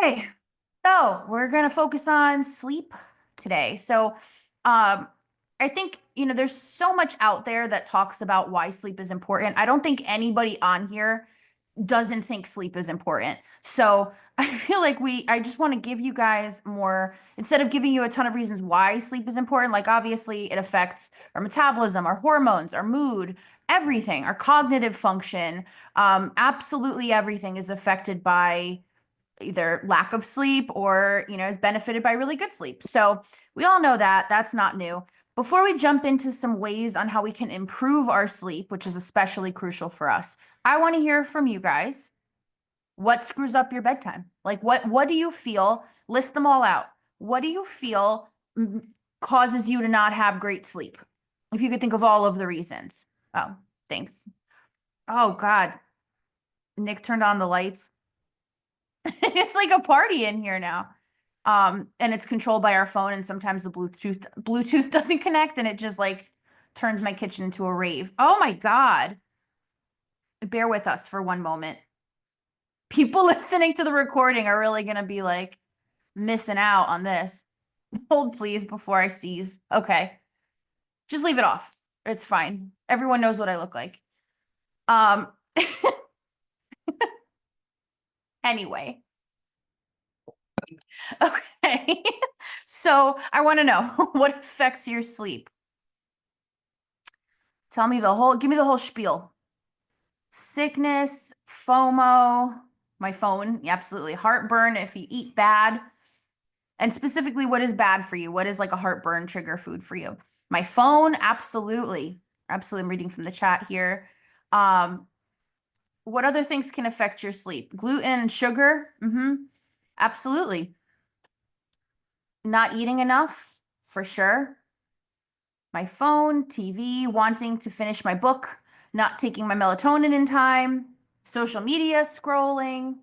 Okay, so we're going to focus on sleep today. Um, I think, there's so much out there that talks about why sleep is important. I don't think anybody on here doesn't think sleep is important. So I feel like I just want to give you guys more, instead of giving you a ton of reasons why sleep is important, like obviously it affects our metabolism, our hormones, our mood, everything, our cognitive function. Absolutely everything is affected by either lack of sleep or, is benefited by really good sleep. So we all know that. That's not new. Before we jump into some ways on how we can improve our sleep, which is especially crucial for us, I want to hear from you guys. What screws up your bedtime? Like what do you feel? List them all out. What do you feel causes you to not have great sleep? If you could think of all of the reasons. Oh, thanks. Oh God. Nick turned on the lights. It's like a party in here now. And it's controlled by our phone, and sometimes the Bluetooth doesn't connect, and it just like turns my kitchen into a rave. Oh my God. Bear with us for one moment. People listening to the recording are really gonna be like missing out on this. Hold please before I seize. Okay. Just leave it off. It's fine. Everyone knows what I look like. Um anyway. Okay. So I want to know what affects your sleep. Give me the whole spiel. Sickness, FOMO, my phone, absolutely. Heartburn if you eat bad. And specifically, what is bad for you? What is like a heartburn trigger food for you? My phone, absolutely. Absolutely. I'm reading from the chat here. What other things can affect your sleep? Gluten and sugar? Absolutely. Not eating enough, for sure. My phone, TV, wanting to finish my book, not taking my melatonin in time, social media scrolling.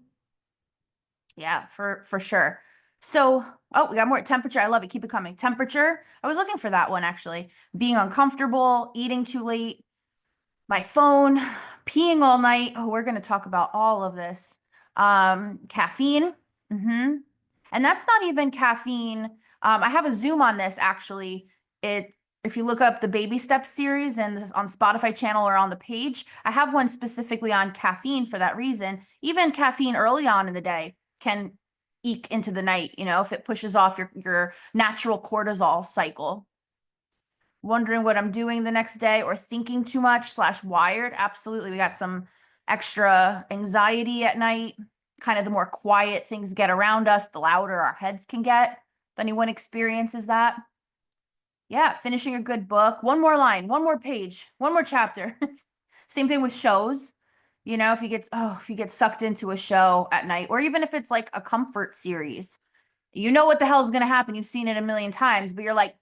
Yeah, for sure. So, oh, we got more temperature. I love it. Keep it coming. Temperature. I was looking for that one actually. Being uncomfortable, eating too late, my phone, peeing all night. Oh, we're going to talk about all of this. Caffeine. And that's not even caffeine. I have a Zoom on this actually. If you look up the Baby Steps series and on Spotify channel or on the page, I have one specifically on caffeine for that reason. Even caffeine early on in the day can eke into the night, if it pushes off your natural cortisol cycle. Wondering what I'm doing the next day or thinking too much / wired. Absolutely. We got some extra anxiety at night. Kind of the more quiet things get around us, the louder our heads can get. If anyone experiences that. Yeah, finishing a good book. One more line, one more page, one more chapter. Same thing with shows. If you get sucked into a show at night, or even if it's like a comfort series, you know what the hell is going to happen. You've seen it a million times, but you're like,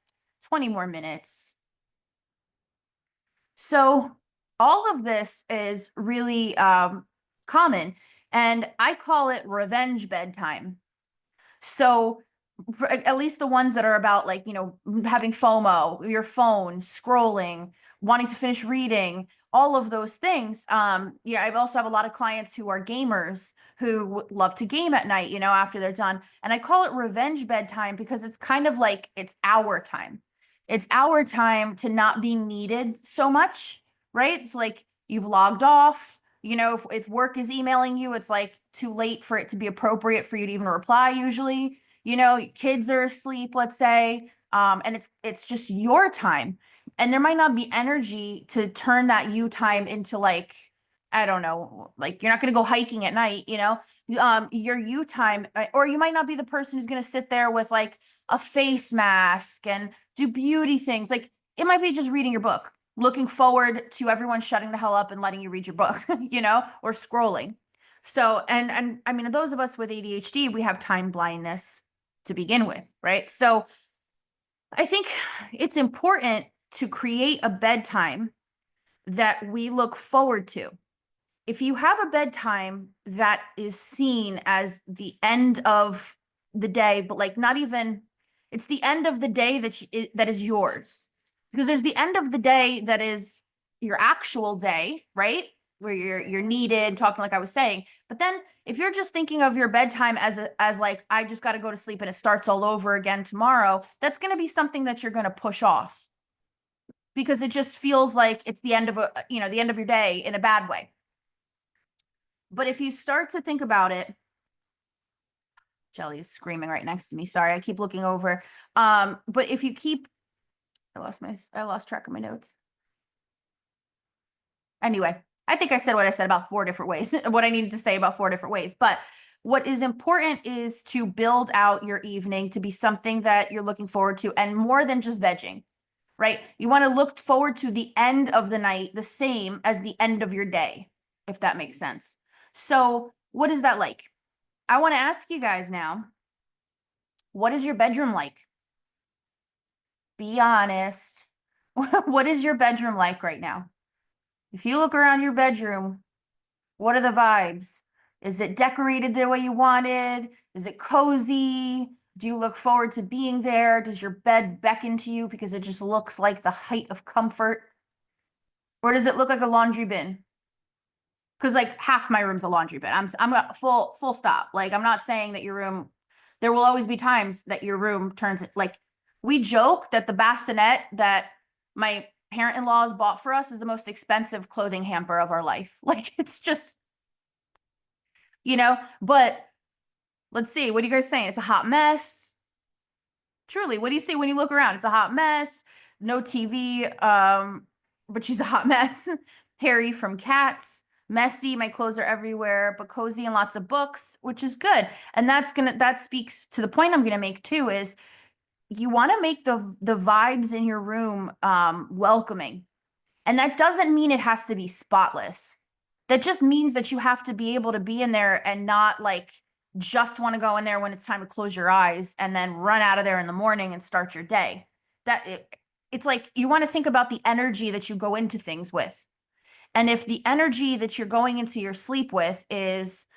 20 more minutes. So all of this is really common, and I call it revenge bedtime. So for at least the ones that are about like, having FOMO, your phone, scrolling, wanting to finish reading, all of those things. Yeah, I also have a lot of clients who are gamers who love to game at night, after they're done. And I call it revenge bedtime because it's kind of like it's our time. It's our time to not be needed so much, right? It's like you've logged off. If work is emailing you, it's like too late for it to be appropriate for you to even reply usually. Kids are asleep, let's say, and it's just your time. And there might not be energy to turn that you time into like, I don't know, like you're not going to go hiking at night, your you time, or you might not be the person who's going to sit there with like a face mask and do beauty things. Like it might be just reading your book, looking forward to everyone shutting the hell up and letting you read your book, or scrolling. So, and I mean, those of us with ADHD, we have time blindness to begin with, right? So I think it's important to create a bedtime that we look forward to. If you have a bedtime that is seen as the end of the day, but like not even, it's the end of the day that is yours. Because there's the end of the day that is your actual day, right? where you're needed, talking like I was saying. But then if you're just thinking of your bedtime as like, I just got to go to sleep and it starts all over again tomorrow, that's going to be something that you're going to push off because it just feels like it's the end of the end of your day in a bad way. But if you start to think about it, Jelly is screaming right next to me. Sorry, I keep looking over. But if you keep, I lost track of my notes. Anyway, I think I said what I said about 4 different ways, what I needed to say about 4 different ways. But what is important is to build out your evening to be something that you're looking forward to and more than just vegging, right? You want to look forward to the end of the night the same as the end of your day, if that makes sense. So what is that like? I want to ask you guys now, what is your bedroom like? Be honest. What is your bedroom like right now? If you look around your bedroom, what are the vibes? Is it decorated the way you wanted? Is it cozy? Do you look forward to being there? Does your bed beckon to you because it just looks like the height of comfort? Or does it look like a laundry bin? Because like half my room's a laundry bin. I'm full stop. Like I'm not saying that your room, there will always be times that your room turns like we joke that the bassinet that my parent-in-laws bought for us is the most expensive clothing hamper of our life. Like it's just, but let's see. What are you guys saying? It's a hot mess. Truly, what do you see when you look around? It's a hot mess. No TV, but she's a hot mess. Harry from Cats. Messy, my clothes are everywhere, but cozy and lots of books, which is good. And that speaks to the point I'm gonna make too, is you want to make the vibes in your room welcoming. And that doesn't mean it has to be spotless. That just means that you have to be able to be in there and not like just want to go in there when it's time to close your eyes and then run out of there in the morning and start your day. It's like you want to think about the energy that you go into things with. And if the energy that you're going into your sleep with is,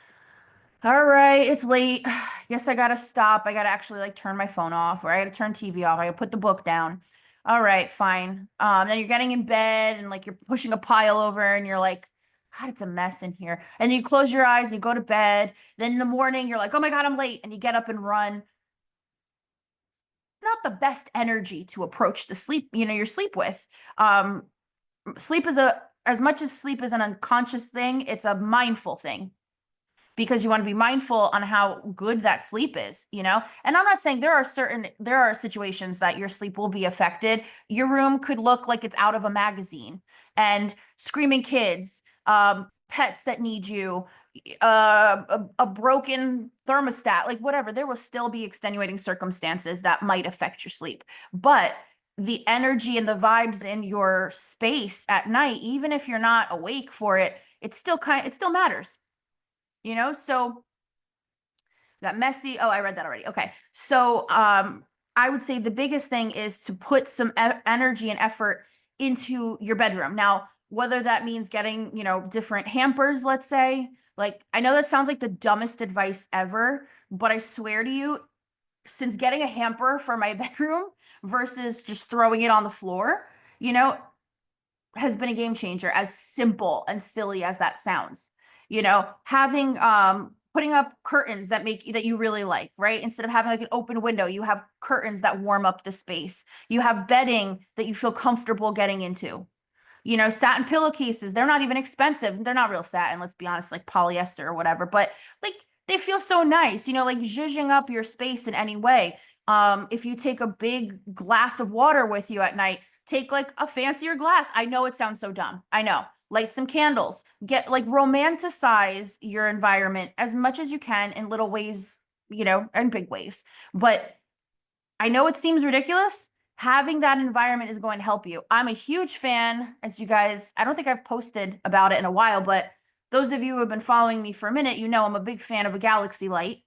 all right, it's late. Guess I gotta stop. I gotta actually like turn my phone off, or I gotta turn TV off. I gotta put the book down. All right, fine. Then you're getting in bed and like you're pushing a pile over and you're like, God, it's a mess in here. And you close your eyes, you go to bed. Then in the morning, you're like, oh my God, I'm late. And you get up and run. Not the best energy to approach the sleep, your sleep with. Sleep is as much as sleep is an unconscious thing, it's a mindful thing because you want to be mindful on how good that sleep is. And I'm not saying there are situations that your sleep will be affected. Your room could look like it's out of a magazine and screaming kids, pets that need you, a broken thermostat, like whatever. There will still be extenuating circumstances that might affect your sleep. But the energy and the vibes in your space at night, even if you're not awake for it, it still matters. So got messy. Oh, I read that already. Okay. So, I would say the biggest thing is to put some energy and effort into your bedroom. Now, whether that means getting, different hampers, let's say, like, I know that sounds like the dumbest advice ever, but I swear to you, since getting a hamper for my bedroom versus just throwing it on the floor, has been a game changer, as simple and silly as that sounds. Having putting up curtains that you really like, right? Instead of having like an open window, you have curtains that warm up the space. You have bedding that you feel comfortable getting into. Satin pillowcases, they're not even expensive. They're not real satin, let's be honest, like polyester or whatever, but like they feel so nice, like zhuzhing up your space in any way. If you take a big glass of water with you at night, take like a fancier glass. I know it sounds so dumb. I know. Light some candles. Get like romanticize your environment as much as you can in little ways, and big ways. But I know it seems ridiculous. Having that environment is going to help you. I'm a huge fan, as you guys, I don't think I've posted about it in a while, but those of you who have been following me for a minute, I'm a big fan of a galaxy light.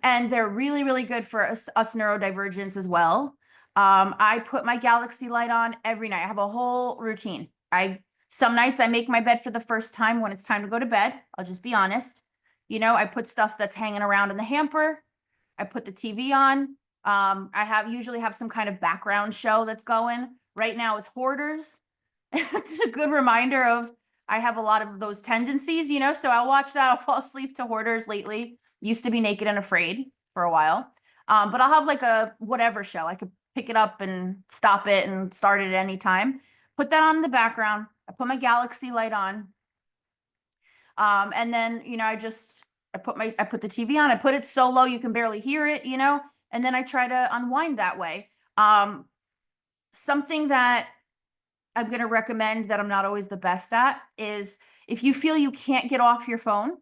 And they're really, really good for us neurodivergents as well. I put my galaxy light on every night. I have a whole routine. Some nights I make my bed for the first time when it's time to go to bed. I'll just be honest. I put stuff that's hanging around in the hamper. I put the TV on. I usually have some kind of background show that's going. Right now it's Hoarders. It's a good reminder of I have a lot of those tendencies, so I'll watch that. I'll fall asleep to Hoarders lately. Used to be Naked and Afraid for a while. But I'll have like a whatever show. I could pick it up and stop it and start it at any time. Put that on in the background. I put my galaxy light on. And then, I put the TV on, I put it so low you can barely hear it, and then I try to unwind that way. Something that I'm going to recommend that I'm not always the best at is if you feel you can't get off your phone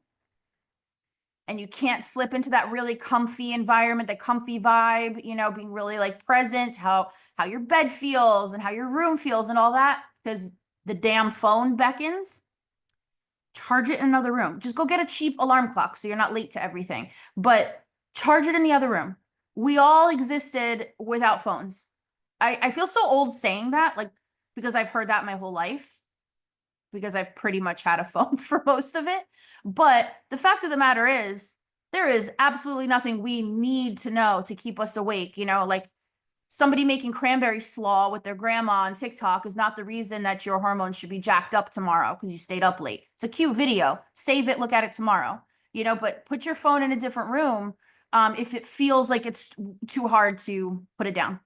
and you can't slip into that really comfy environment, that comfy vibe, being really like present, how your bed feels and how your room feels and all that, because the damn phone beckons. Charge it in another room. Just go get a cheap alarm clock so you're not late to everything. But charge it in the other room. We all existed without phones. I feel so old saying that, like, because I've heard that my whole life, because I've pretty much had a phone for most of it. But the fact of the matter is, there is absolutely nothing we need to know to keep us awake. Like somebody making cranberry slaw with their grandma on TikTok is not the reason that your hormones should be jacked up tomorrow because you stayed up late. It's a cute video. Save it, look at it tomorrow. But put your phone in a different room if it feels like it's too hard to put it down.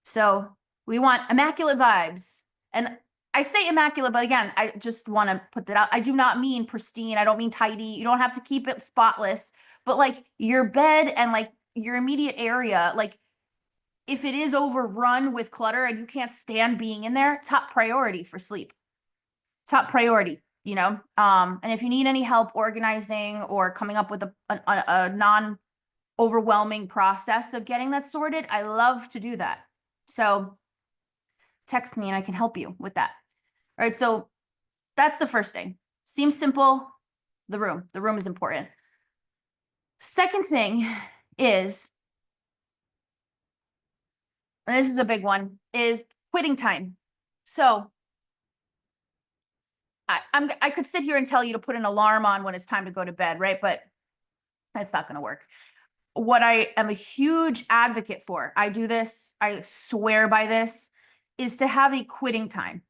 So we want immaculate vibes. And I say immaculate, but again, I just want to put that out. I do not mean pristine. I don't mean tidy. You don't have to keep it spotless, but like your bed and like your immediate area, like if it is overrun with clutter and you can't stand being in there, top priority for sleep. Top priority, and if you need any help organizing or coming up with a non-overwhelming process of getting that sorted, I love to do that. So text me and I can help you with that. All right, so that's the first thing. Seems simple. The room is important. Second thing is, and this is a big one, is quitting time. So I could sit here and tell you to put an alarm on when it's time to go to bed, right? But that's not going to work. What I am a huge advocate for, I do this, I swear by this, is to have a quitting time.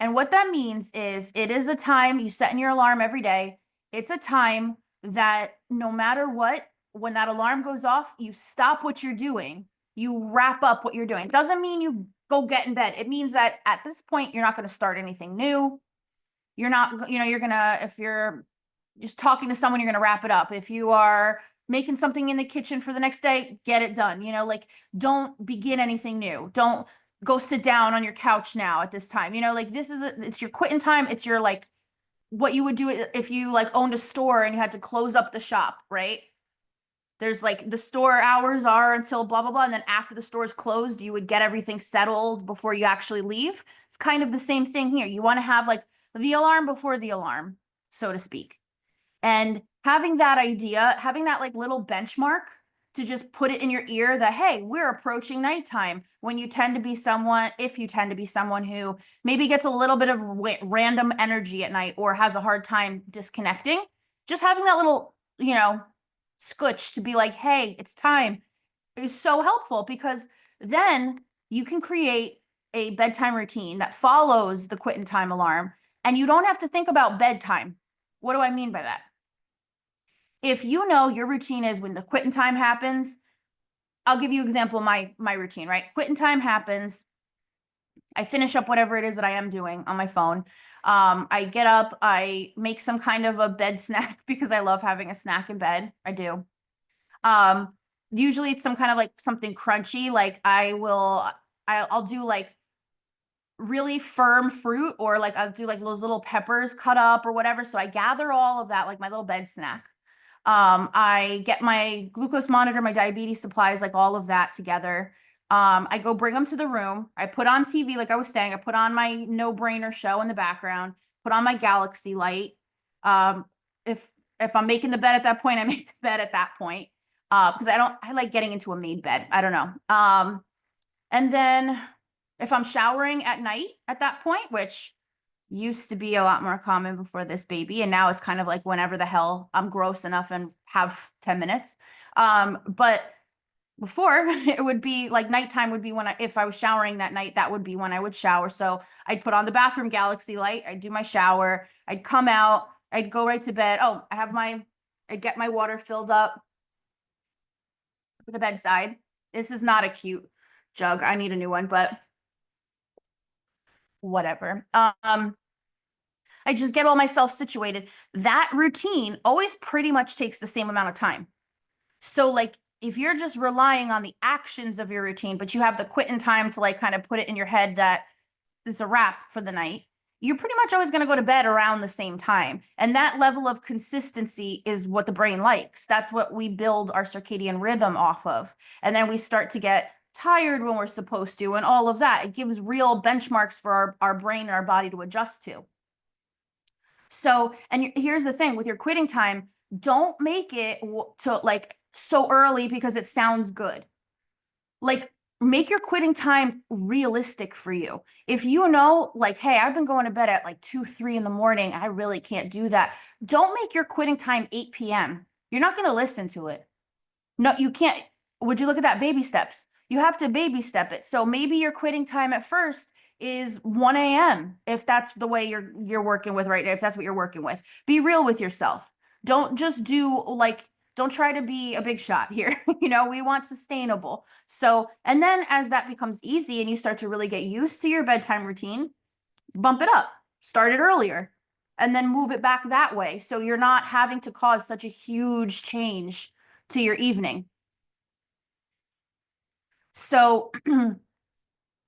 And what that means is it is a time you set in your alarm every day. It's a time that no matter what, when that alarm goes off, you stop what you're doing. You wrap up what you're doing. It doesn't mean you go get in bed. It means that at this point, you're not going to start anything new. You're not, you're going to, if you're just talking to someone, you're going to wrap it up. If you are making something in the kitchen for the next day, get it done. Like don't begin anything new. Don't go sit down on your couch now at this time. Like it's your quitting time. It's your like what you would do if you like owned a store and you had to close up the shop, right? There's like the store hours are until blah, blah, blah. And then after the store is closed, you would get everything settled before you actually leave. It's kind of the same thing here. You want to have like the alarm before the alarm, so to speak. And having that idea, having that like little benchmark to just put it in your ear that, hey, we're approaching nighttime when you tend to be someone, if you tend to be someone who maybe gets a little bit of random energy at night or has a hard time disconnecting, just having that little, scotch to be like, hey, it's time is so helpful because then you can create a bedtime routine that follows the quitting time alarm and you don't have to think about bedtime. What do I mean by that? If you know your routine is when the quitting time happens, I'll give you an example of my routine, right? Quitting time happens. I finish up whatever it is that I am doing on my phone. I get up, I make some kind of a bed snack because I love having a snack in bed. I do. Usually it's some kind of like something crunchy. Like I'll do like really firm fruit or like I'll do like those little peppers cut up or whatever. So I gather all of that, like my little bed snack. I get my glucose monitor, my diabetes supplies, like all of that together. I go bring them to the room. I put on TV, like I was saying, I put on my no-brainer show in the background, put on my galaxy light. If I'm making the bed at that point, I make the bed at that point. Because I like getting into a made bed. I don't know. And then if I'm showering at night at that point, which used to be a lot more common before this baby, and now it's kind of like whenever the hell I'm gross enough and have 10 minutes. But before it would be like nighttime would be when if I was showering that night, that would be when I would shower. So I'd put on the bathroom galaxy light, I'd do my shower, I'd come out, I'd go right to bed. Oh, I'd get my water filled up to the bedside. This is not a cute jug. I need a new one, but whatever. I just get all myself situated. That routine always pretty much takes the same amount of time. So like if you're just relying on the actions of your routine, but you have the quitting time to like kind of put it in your head that it's a wrap for the night, you're pretty much always going to go to bed around the same time. And that level of consistency is what the brain likes. That's what we build our circadian rhythm off of. And then we start to get tired when we're supposed to, and all of that. It gives real benchmarks for our brain and our body to adjust to. So, and here's the thing with your quitting time, don't make it to like so early because it sounds good. Like, make your quitting time realistic for you. If you know, like, hey, I've been going to bed at like 2, 3 in the morning, I really can't do that. Don't make your quitting time 8 p.m. You're not going to listen to it. No, you can't. Would you look at that? Baby steps. You have to baby step it. So maybe your quitting time at first is 1 a.m. if that's the way you're working with right now, if that's what you're working with. Be real with yourself. Don't just do like, don't try to be a big shot here. We want sustainable. So, and then as that becomes easy and you start to really get used to your bedtime routine, bump it up, start it earlier, and then move it back that way. So you're not having to cause such a huge change to your evening. So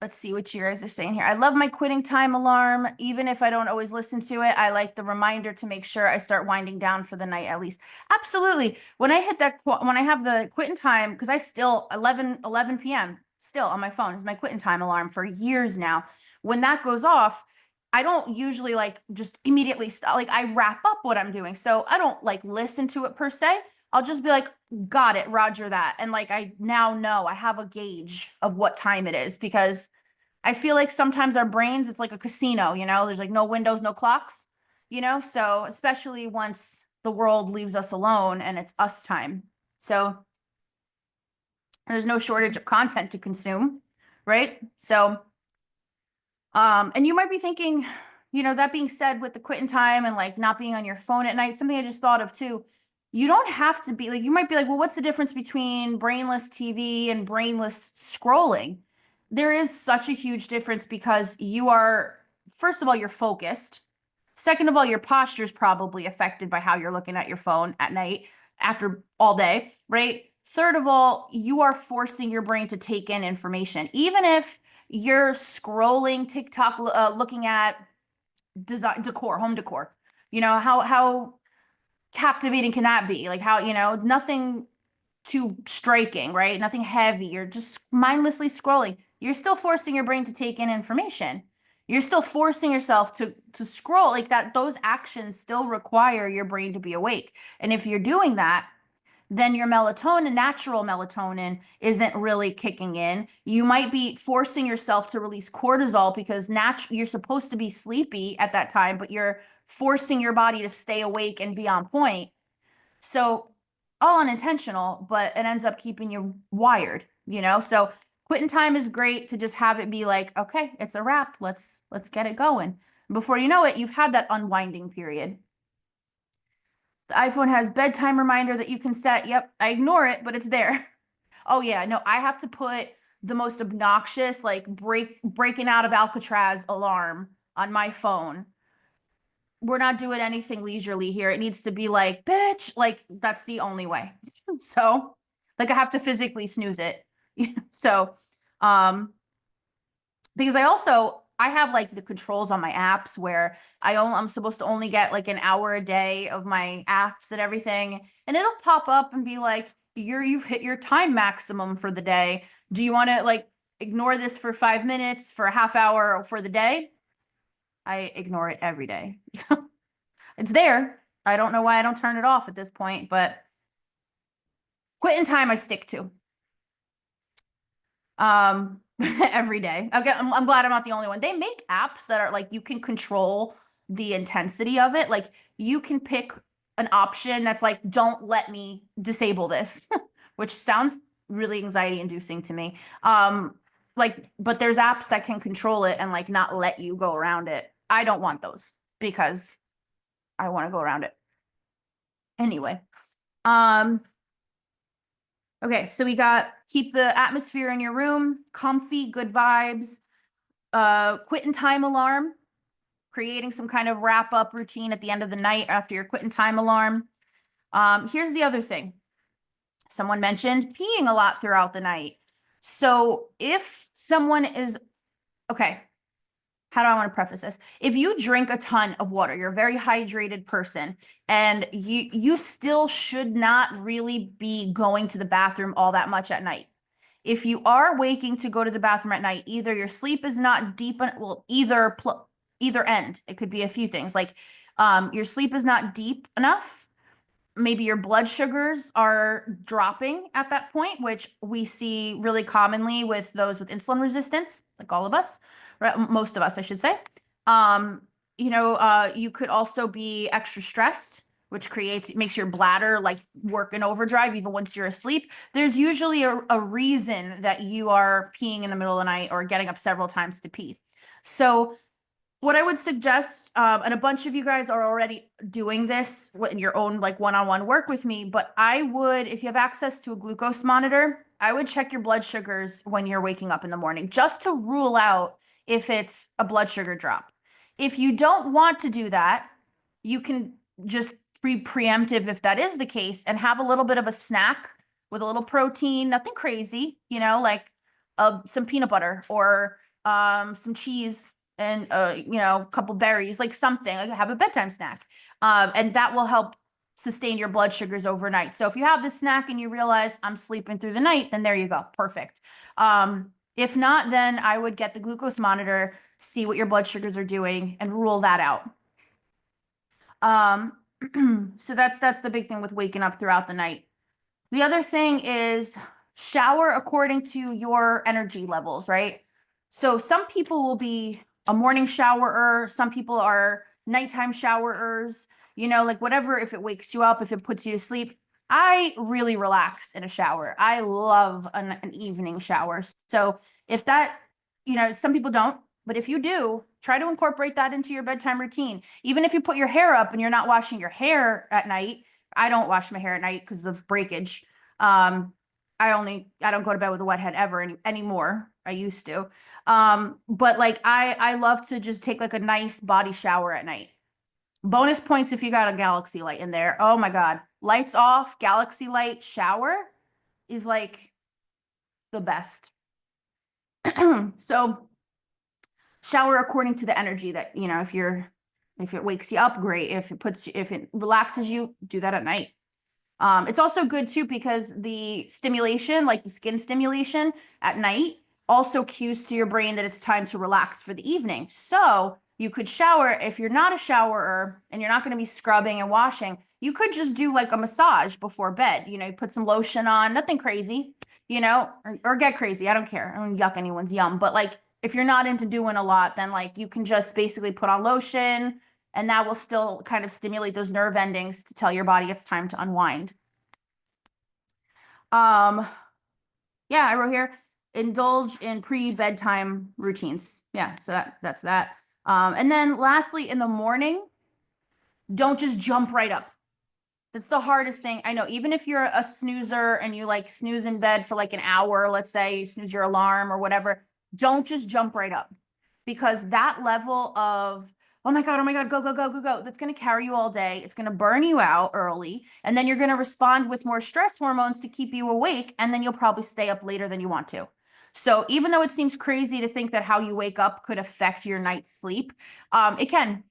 let's see what you guys are saying here. I love my quitting time alarm. Even if I don't always listen to it, I like the reminder to make sure I start winding down for the night at least. Absolutely. When I hit that, when I have the quitting time, because I still 11 p.m. still on my phone is my quitting time alarm for years now. When that goes off, I don't usually like just immediately stop. Like I wrap up what I'm doing. So I don't like listen to it per se. I'll just be like, got it, Roger that. And like I now know I have a gauge of what time it is because I feel like sometimes our brains, it's like a casino, there's like no windows, no clocks, so especially once the world leaves us alone and it's us time. So there's no shortage of content to consume, right? So and you might be thinking, that being said, with the quitting time and like not being on your phone at night, something I just thought of too, you don't have to be like, you might be like, well, what's the difference between brainless TV and brainless scrolling? There is such a huge difference because first of all, you're focused. Second of all, your posture is probably affected by how you're looking at your phone at night after all day, right? Third of all, you are forcing your brain to take in information. Even if you're scrolling TikTok, looking at design decor, home decor. How captivating can that be? Like how, nothing too striking, right? Nothing heavy. You're just mindlessly scrolling. You're still forcing your brain to take in information. You're still forcing yourself to scroll like that. Those actions still require your brain to be awake. And if you're doing that, then your melatonin, natural melatonin, isn't really kicking in. You might be forcing yourself to release cortisol because you're supposed to be sleepy at that time, but you're forcing your body to stay awake and be on point. So all unintentional, but it ends up keeping you wired, So quitting time is great to just have it be like, okay, it's a wrap. Let's get it going. Before you know it, you've had that unwinding period. The iPhone has bedtime reminder that you can set. Yep, I ignore it, but it's there. Oh yeah, no, I have to put the most obnoxious, like breaking out of Alcatraz alarm on my phone. We're not doing anything leisurely here. It needs to be like, bitch, like that's the only way. So, like I have to physically snooze it. So, um, because I have like the controls on my apps where I'm supposed to only get like an hour a day of my apps and everything, and it'll pop up and be like, you've hit your time maximum for the day. Do you want to like ignore this for 5 minutes, for a half hour, or for the day? I ignore it every day. So it's there. I don't know why I don't turn it off at this point, but quitting time I stick to. Every day. Okay, I'm glad I'm not the only one. They make apps that are like you can control the intensity of it. Like you can pick an option that's like, don't let me disable this, which sounds really anxiety inducing to me. Like, but there's apps that can control it and like not let you go around it. I don't want those because I want to go around it. Anyway, okay, so we got keep the atmosphere in your room, comfy, good vibes, quit in time alarm, creating some kind of wrap up routine at the end of the night after your quit in time alarm. Here's the other thing. Someone mentioned peeing a lot throughout the night. So if someone is, okay, how do I want to preface this? If you drink a ton of water, you're a very hydrated person, and you still should not really be going to the bathroom all that much at night. If you are waking to go to the bathroom at night, either your sleep is not deep, well, either end. It could be a few things like your sleep is not deep enough. Maybe your blood sugars are dropping at that point, which we see really commonly with those with insulin resistance, like all of us, right? Most of us, I should say. You could also be extra stressed, which makes your bladder like work in overdrive even once you're asleep. There's usually a reason that you are peeing in the middle of the night or getting up several times to pee. So what I would suggest, and a bunch of you guys are already doing this in your own like one-on-one work with me, but I would, if you have access to a glucose monitor, I would check your blood sugars when you're waking up in the morning, just to rule out if it's a blood sugar drop. If you don't want to do that, you can just be preemptive if that is the case and have a little bit of a snack with a little protein, nothing crazy, like some peanut butter or some cheese and a couple berries, like something, like have a bedtime snack. And that will help sustain your blood sugars overnight. So if you have the snack and you realize I'm sleeping through the night, then there you go. Perfect. If not, then I would get the glucose monitor, see what your blood sugars are doing, and rule that out. So that's the big thing with waking up throughout the night. The other thing is shower according to your energy levels, right? So some people will be a morning showerer, some people are nighttime showerers, like whatever, if it wakes you up, if it puts you to sleep. I really relax in a shower. I love an evening shower. So if that, some people don't, but if you do, try to incorporate that into your bedtime routine. Even if you put your hair up and you're not washing your hair at night, I don't wash my hair at night because of breakage. I don't go to bed with a wet head ever anymore. I used to. But like I love to just take like a nice body shower at night. Bonus points if you got a galaxy light in there. Oh my God. Lights off, galaxy light shower is like the best. So shower according to the energy that, if it wakes you up, great. If it relaxes you, do that at night. It's also good too because the stimulation, like the skin stimulation at night, also cues to your brain that it's time to relax for the evening. So you could shower if you're not a showerer and you're not going to be scrubbing and washing. You could just do like a massage before bed. You put some lotion on, nothing crazy, or get crazy. I don't care. I don't yuck anyone's yum. But like if you're not into doing a lot, then like you can just basically put on lotion and that will still kind of stimulate those nerve endings to tell your body it's time to unwind. Yeah, I wrote here, indulge in pre-bedtime routines. Yeah, so that's that. And then lastly, in the morning, don't just jump right up. That's the hardest thing. I know, even if you're a snoozer and you like snooze in bed for like an hour, let's say you snooze your alarm or whatever, don't just jump right up because that level of, oh my God, go, go, go, go, go, that's going to carry you all day. It's going to burn you out early. And then you're going to respond with more stress hormones to keep you awake. And then you'll probably stay up later than you want to. So even though it seems crazy to think that how you wake up could affect your night's sleep, it can.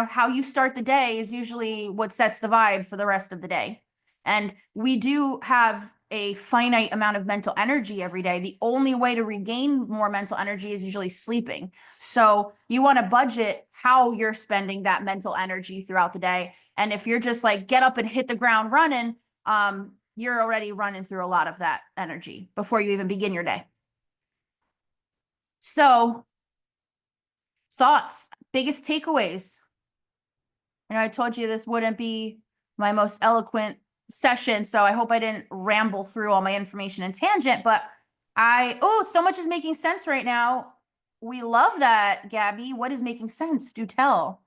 How you start the day is usually what sets the vibe for the rest of the day. And we do have a finite amount of mental energy every day. The only way to regain more mental energy is usually sleeping. So you want to budget how you're spending that mental energy throughout the day. And if you're just like, get up and hit the ground running, you're already running through a lot of that energy before you even begin your day. So thoughts, biggest takeaways. I told you this wouldn't be my most eloquent session, so I hope I didn't ramble through all my information and tangent, but oh, so much is making sense right now. We love that, Gabby. What is making sense? Do tell.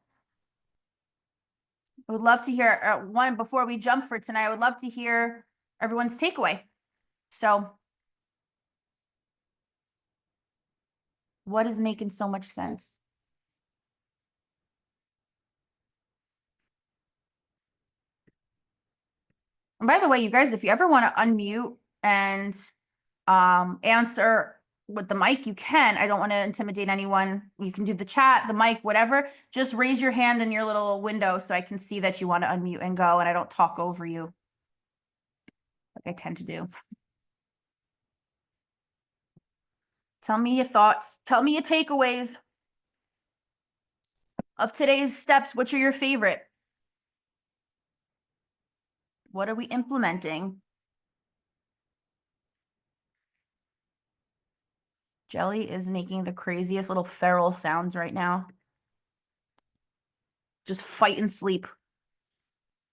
I would love to hear one before we jump for tonight. I would love to hear everyone's takeaway. So, what is making so much sense? And by the way, you guys, if you ever want to unmute and answer with the mic, you can. I don't want to intimidate anyone. You can do the chat, the mic, whatever. Just raise your hand in your little window so I can see that you want to unmute and go, and I don't talk over you like I tend to do. Tell me your thoughts. Tell me your takeaways of today's steps. Which are your favorite? What are we implementing? Jelly is making the craziest little feral sounds right now. Just fight and sleep.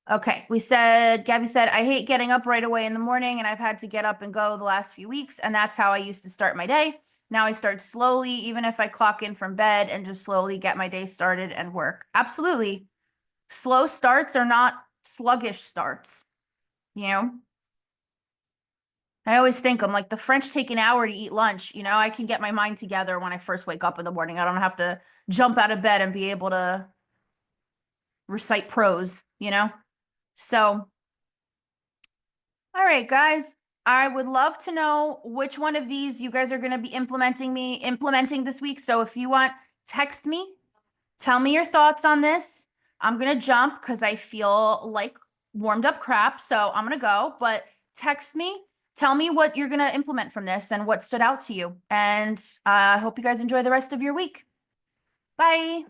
Okay, Gabby said, I hate getting up right away in the morning and I've had to get up and go the last few weeks. And that's how I used to start my day. Now I start slowly, even if I clock in from bed and just slowly get my day started and work. Absolutely. Slow starts are not sluggish starts, you know? I always think I'm like the French take an hour to eat lunch. You know, I can get my mind together when I first wake up in the morning. I don't have to jump out of bed and be able to recite prose, you know? So, all right, guys, I would love to know which one of these you guys are going to be implementing this week. So if you want, text me, tell me your thoughts on this. I'm going to jump because I feel like warmed up crap. So I'm going to go, but text me, tell me what you're going to implement from this and what stood out to you. And I hope you guys enjoy the rest of your week. Bye.